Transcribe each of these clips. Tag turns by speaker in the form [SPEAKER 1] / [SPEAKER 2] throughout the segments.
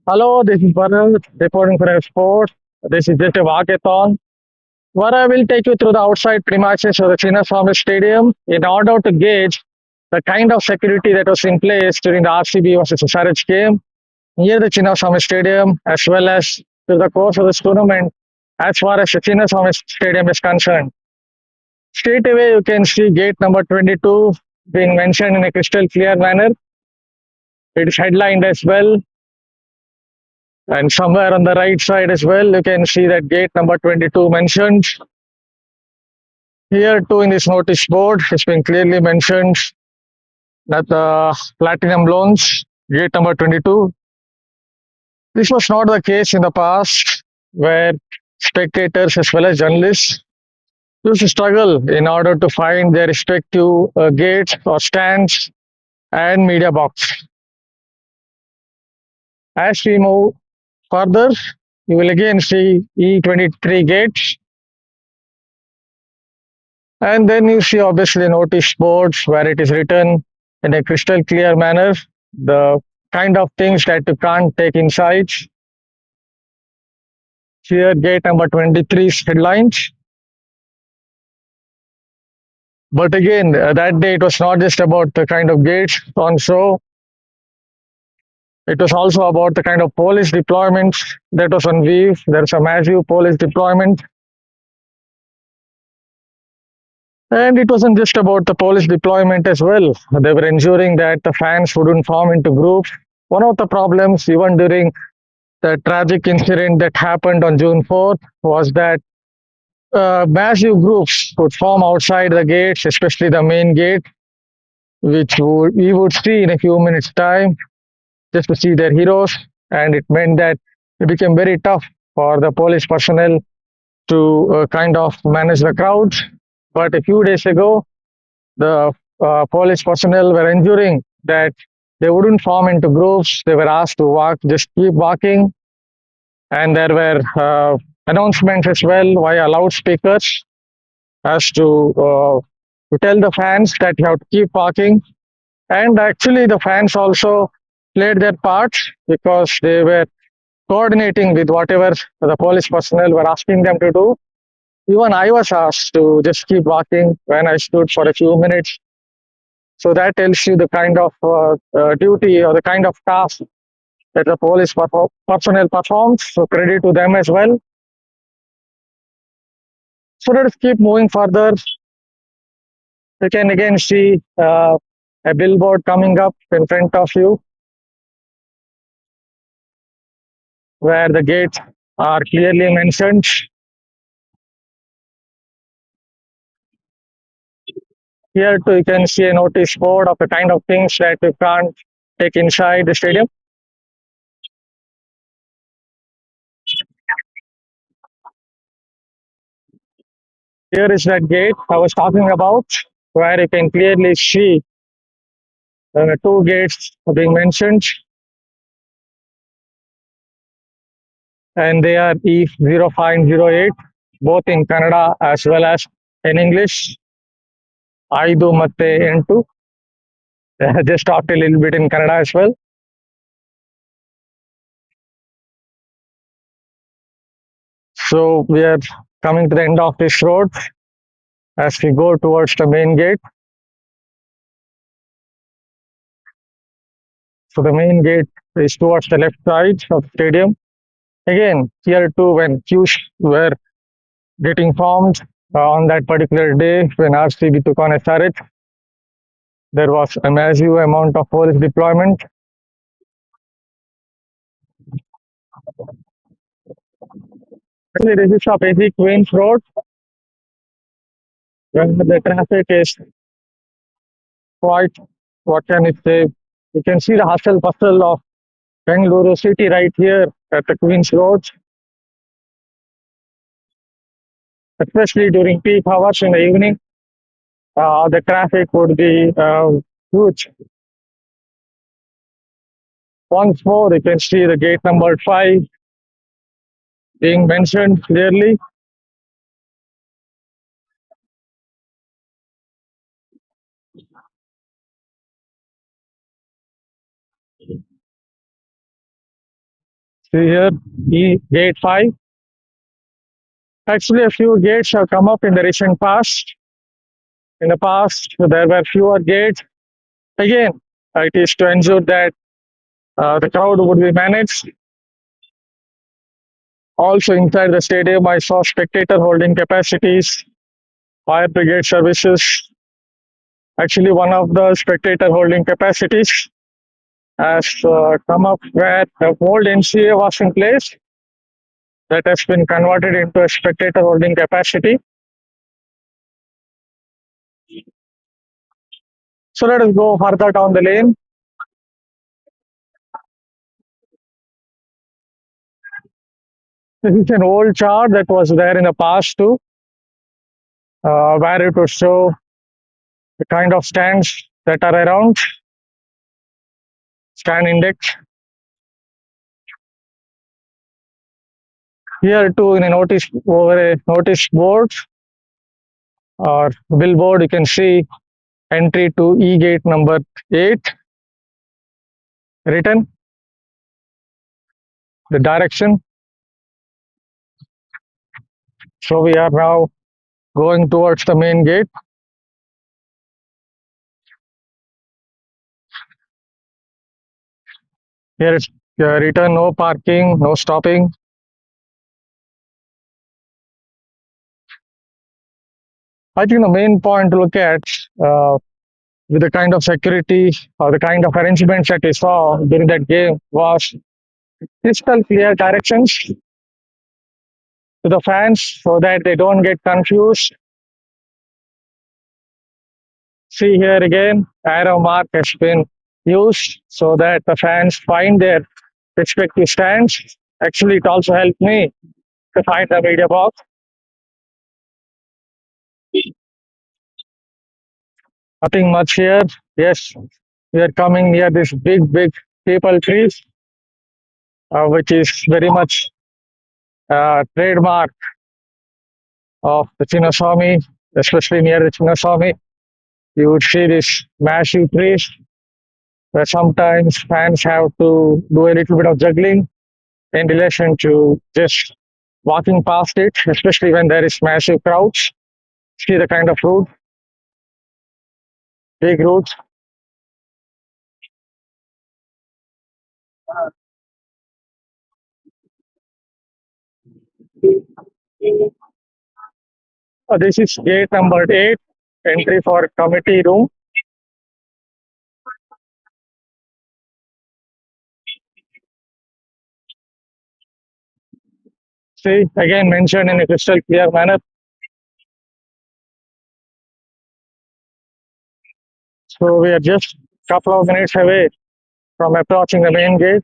[SPEAKER 1] Hello, this is Bharath reporting for Revsportz. This is just a walkathon where I will take you through the outside premises of the Chinnaswamy Stadium in order to gauge the kind of security that was in place during the RCB versus SRH game near the Chinnaswamy Stadium, as well as through the course of this tournament as far as the Chinnaswamy Stadium is concerned. Straight away, you can see gate number 22 being mentioned in a crystal clear manner. It is headlined as well. And somewhere on the right side as well, you can see that gate number 22 mentioned. Here too in this notice board, it's been clearly mentioned that the platinum loans, gate number 22. This was not the case in the past, where spectators as well as journalists used to struggle in order to find their respective gates or stands and media box. As we move further, you will again see E23 gates. And then you see obviously notice boards where it is written in a crystal clear manner the kind of things that you can't take inside. Here, gate number 23's headlines. But again, that day it was not just about the kind of gates on show, it was also about the kind of police deployment that was on view. There's a massive police deployment. And it wasn't just about the police deployment as well. They were ensuring that the fans wouldn't form into groups. One of the problems, even during the tragic incident that happened on June 4th, was that massive groups would form outside the gates, especially the main gate, which we would see in a few minutes' time just to see their heroes. And it meant that it became very tough for the police personnel to kind of manage the crowds. But a few days ago, the police personnel were ensuring that they wouldn't form into groups. They were asked to walk, just keep walking. And there were announcements as well via loudspeakers as to tell the fans that you have to keep walking. And actually, the fans also played their part because they were coordinating with whatever the police personnel were asking them to do. Even I was asked to just keep walking when I stood for a few minutes. So that tells you the kind of duty or the kind of task that the police personnel performs. So credit to them as well. So let's keep moving further. You can again see a billboard coming up in front of you where the gates are clearly mentioned. Here too, you can see a notice board of the kind of things that you can't take inside the stadium. Here is that gate I was talking about, where you can clearly see two gates being mentioned, and they are E05 and 08, both in Kannada as well as in English. Aidu Matte Entu. Just talked a little bit in Kannada as well. So we are coming to the end of this road as we go towards the main gate. So the main gate is towards the left side of the stadium. Again, here too, when queues were getting formed on that particular day when RCB took on SRH, there was a massive amount of police deployment. Actually, this is a basic Queens Road where the traffic is quite, what can it say? You can see the hustle bustle of Bengaluru city right here at the Queens Road, especially during peak hours in the evening. The traffic would be huge. Once more, you can see the gate number 5 being mentioned clearly. See here, gate 5. Actually, a few gates have come up in the recent past. In the past, there were fewer gates. Again, it is to ensure that the crowd would be managed. Also, inside the stadium, I saw spectator holding capacities, fire brigade services. Actually, one of the spectator holding capacities has come up where the old NCA was in place that has been converted into a spectator holding capacity. So let us go further down the lane. This is an old chart that was there in the past too, where it would show the kind of stands that are around, stand index. Here too, in a notice over a notice board or billboard, you can see entry to E gate number 8 written, the direction. So we are now going towards the main gate. Here it's written no parking, no stopping. I think the main point to look at with the kind of security or the kind of arrangements that we saw during that game was crystal clear directions to the fans so that they don't get confused. See here again, arrow mark has been used so that the fans find their respective stands. Actually, it also helped me to find the media box. Nothing much here. Yes, we are coming near this big people trees, which is very much trademark of the Chinnaswamy, especially near the Chinnaswamy. You would see this massive trees where sometimes fans have to do a little bit of juggling in relation to just walking past it, especially when there is massive crowds. See the kind of route, big routes. This is gate number 8, entry for committee room. See, again mentioned in a crystal clear manner. So we are just a couple of minutes away from approaching the main gate.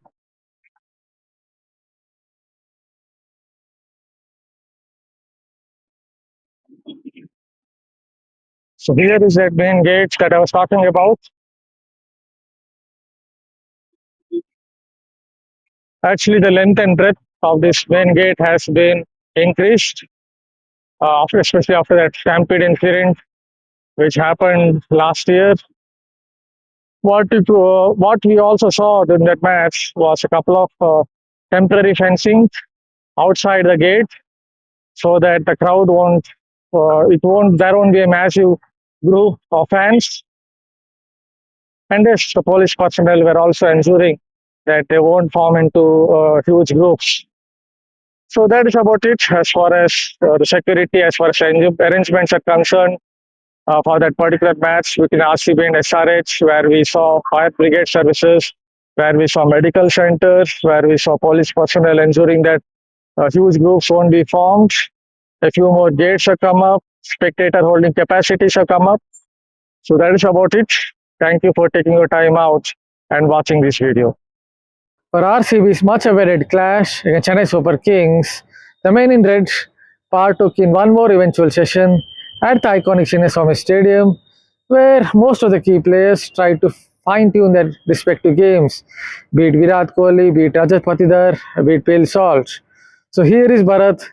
[SPEAKER 1] So here is that main gate that I was talking about. Actually, the length and breadth of this main gate has been increased, especially after that stampede incident which happened last year. What we also saw during that match was a couple of temporary fencing outside the gate so that the crowd there won't be a massive group of fans. And yes, the police personnel were also ensuring that they won't form into huge groups. So that is about it as far as the security, as far as arrangements are concerned for that particular match between RCB and SRH, where we saw fire brigade services, where we saw medical centers, where we saw police personnel ensuring that huge groups won't be formed. A few more gates have come up, spectator holding capacities have come up. So that is about it. Thank you for taking your time out and watching this video. For RCB's much-awaited clash against Chennai Super Kings, the men in red partook in one more eventual session at the iconic Chinnaswamy Stadium, where most of the key players tried to fine-tune their respective games, be it Virat Kohli, be it Rajat Patidar, be it Pale Salt. So here is Bharath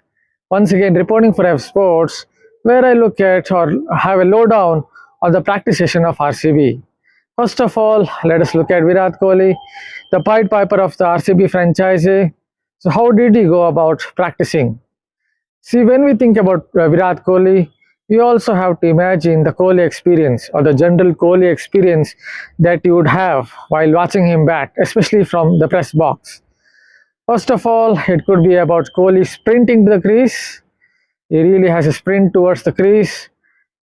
[SPEAKER 1] once again reporting for Revsportz, where I look at or have a lowdown on the practice session of RCB. First of all, let us look at Virat Kohli, the Pied Piper of the RCB franchise. So how did he go about practicing? See, when we think about Virat Kohli, we also have to imagine the Kohli experience or the general Kohli experience that you would have while watching him bat, especially from the press box. First of all, it could be about Kohli sprinting to the crease. He really has a sprint towards the crease.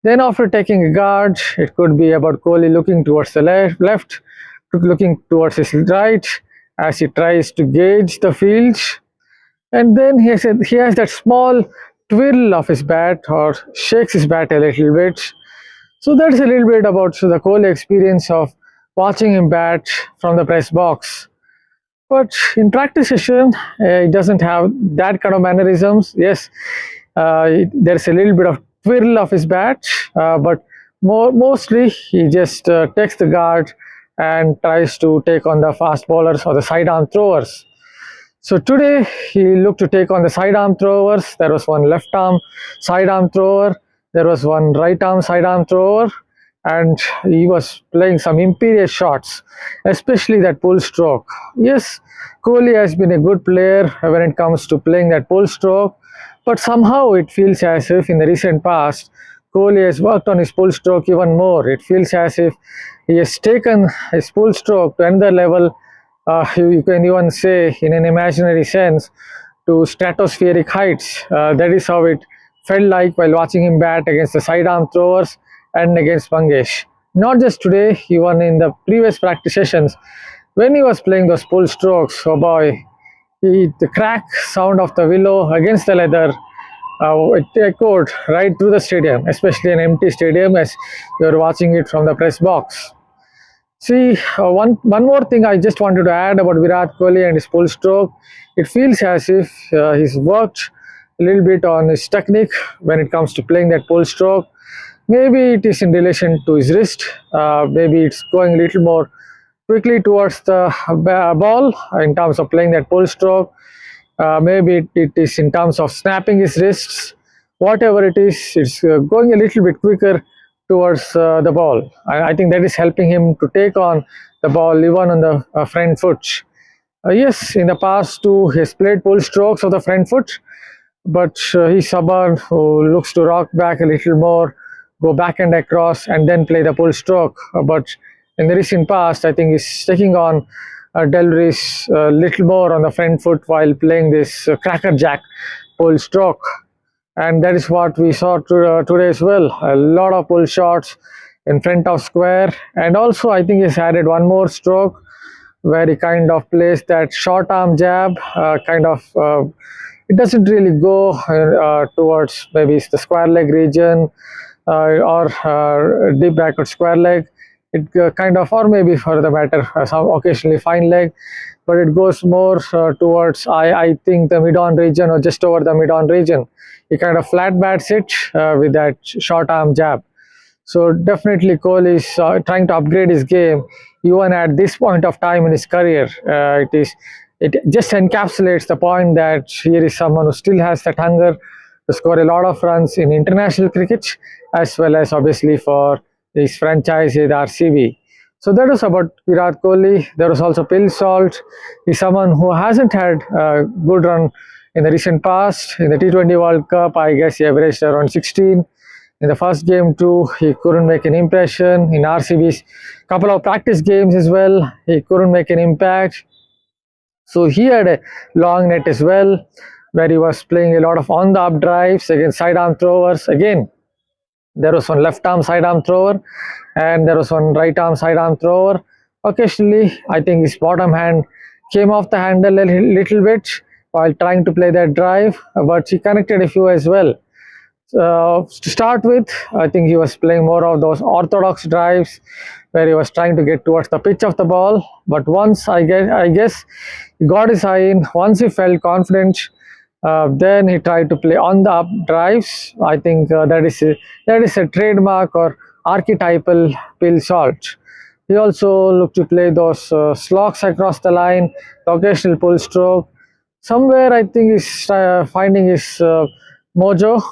[SPEAKER 1] Then, after taking a guard, it could be about Kohli looking towards the left, looking towards his right as he tries to gauge the field. And then he has that small twirl of his bat or shakes his bat a little bit. So that's a little bit about the Kohli experience of watching him bat from the press box. But in practice session, it doesn't have that kind of mannerisms. Yes, there's a little bit of twirl of his bat, but mostly he just takes the guard and tries to take on the fast bowlers or the sidearm throwers. So today he looked to take on the sidearm throwers. There was one left arm sidearm thrower, there was one right arm sidearm thrower, and he was playing some imperious shots, especially that pull stroke. Yes, Kohli has been a good player when it comes to playing that pull stroke, but somehow it feels as if in the recent past, Kohli has worked on his pull stroke even more. It feels as if he has taken his pull stroke to another level. You can even say, in an imaginary sense, to stratospheric heights. That is how it felt like while watching him bat against the sidearm throwers and against Mangesh. Not just today, even in the previous practice sessions, when he was playing those pull strokes, oh boy, the crack sound of the willow against the leather, it echoed right through the stadium, especially an empty stadium as you're watching it from the press box. See, one more thing I just wanted to add about Virat Kohli and his pull stroke. It feels as if he's worked a little bit on his technique when it comes to playing that pull stroke. Maybe it is in relation to his wrist. Maybe it's going a little more quickly towards the ball in terms of playing that pull stroke. Maybe it is in terms of snapping his wrists. Whatever it is, it's going a little bit quicker towards the ball. I think that is helping him to take on the ball even on the front foot. Yes, in the past too, he has played pull strokes of the front foot, but he's someone who looks to rock back a little more, go back and across, and then play the pull stroke. But in the recent past, I think he's taking on Delry's a little more on the front foot while playing this crackerjack pull stroke. And that is what we saw today as well. A lot of pull shots in front of square. And also, I think he's added one more stroke where he kind of plays that short arm jab, it doesn't really go towards maybe the square leg region or deep backward square leg. It or maybe for the matter, some occasionally fine leg, but it goes more towards, I think, the mid-on region or just over the mid-on region. He kind of flat bats it with that short arm jab. So definitely Kohli is trying to upgrade his game even at this point of time in his career. It just encapsulates the point that here is someone who still has that hunger to score a lot of runs in international cricket as well as obviously for his franchise with RCB. So that was about Virat Kohli. There was also Phil Salt. He's someone who hasn't had a good run in the recent past. In the T20 World Cup, I guess he averaged around 16. In the first game too, he couldn't make an impression. In RCB's couple of practice games as well, he couldn't make an impact. So he had a long net as well, where he was playing a lot of on the up drives against sidearm throwers. Again, there was one left arm sidearm thrower and there was one right arm sidearm thrower. Occasionally, I think his bottom hand came off the handle a little bit while trying to play that drive, but he connected a few as well. To start with, I think he was playing more of those orthodox drives where he was trying to get towards the pitch of the ball. But once I guess he got his eye in, once he felt confident, then he tried to play on the up drives. I think that is a trademark or archetypal Phil Salt. He also looked to play those slogs across the line, the occasional pull stroke. Somewhere I think he's finding his mojo.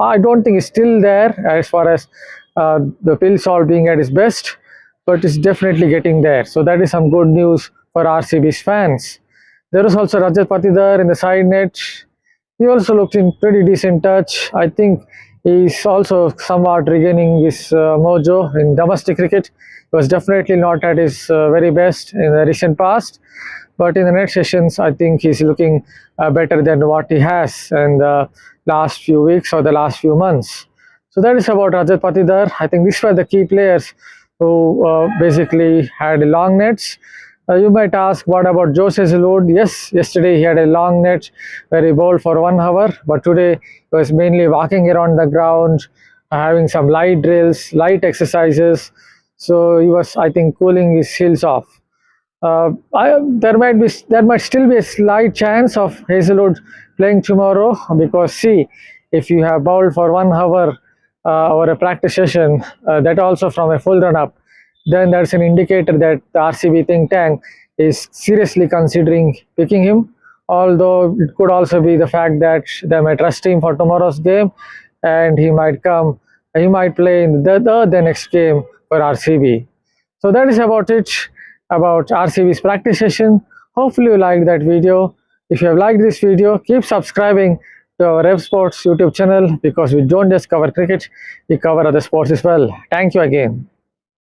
[SPEAKER 1] I don't think he's still there as far as the Phil Salt being at his best, but it's definitely getting there. So that is some good news for RCB's fans. There is also Rajat Patidar in the side net. He also looked in pretty decent touch. I think he's also somewhat regaining his mojo in domestic cricket. He was definitely not at his very best in the recent past, but in the next sessions, I think he's looking better than what he has in the last few weeks or the last few months. So that is about Rajat Patidar. I think these were the key players who basically had long nets. You might ask, what about Joe Hazlewood? Yes, yesterday he had a long net where he bowled for 1 hour, but today he was mainly walking around the ground, having some light drills, light exercises. So he was, I think, cooling his heels off. There might still be a slight chance of Hazelwood playing tomorrow, because see, if you have bowled for 1 hour or a practice session, that also from a full run up, then that's an indicator that the RCB think tank is seriously considering picking him. Although it could also be the fact that they might trust him for tomorrow's game, and he might play in the next game for RCB. So that is about it about RCB's practice session. Hopefully you liked that video. If you have liked this video, keep subscribing to our Revsportz YouTube channel, because we don't just cover cricket, we cover other sports as well. Thank you again.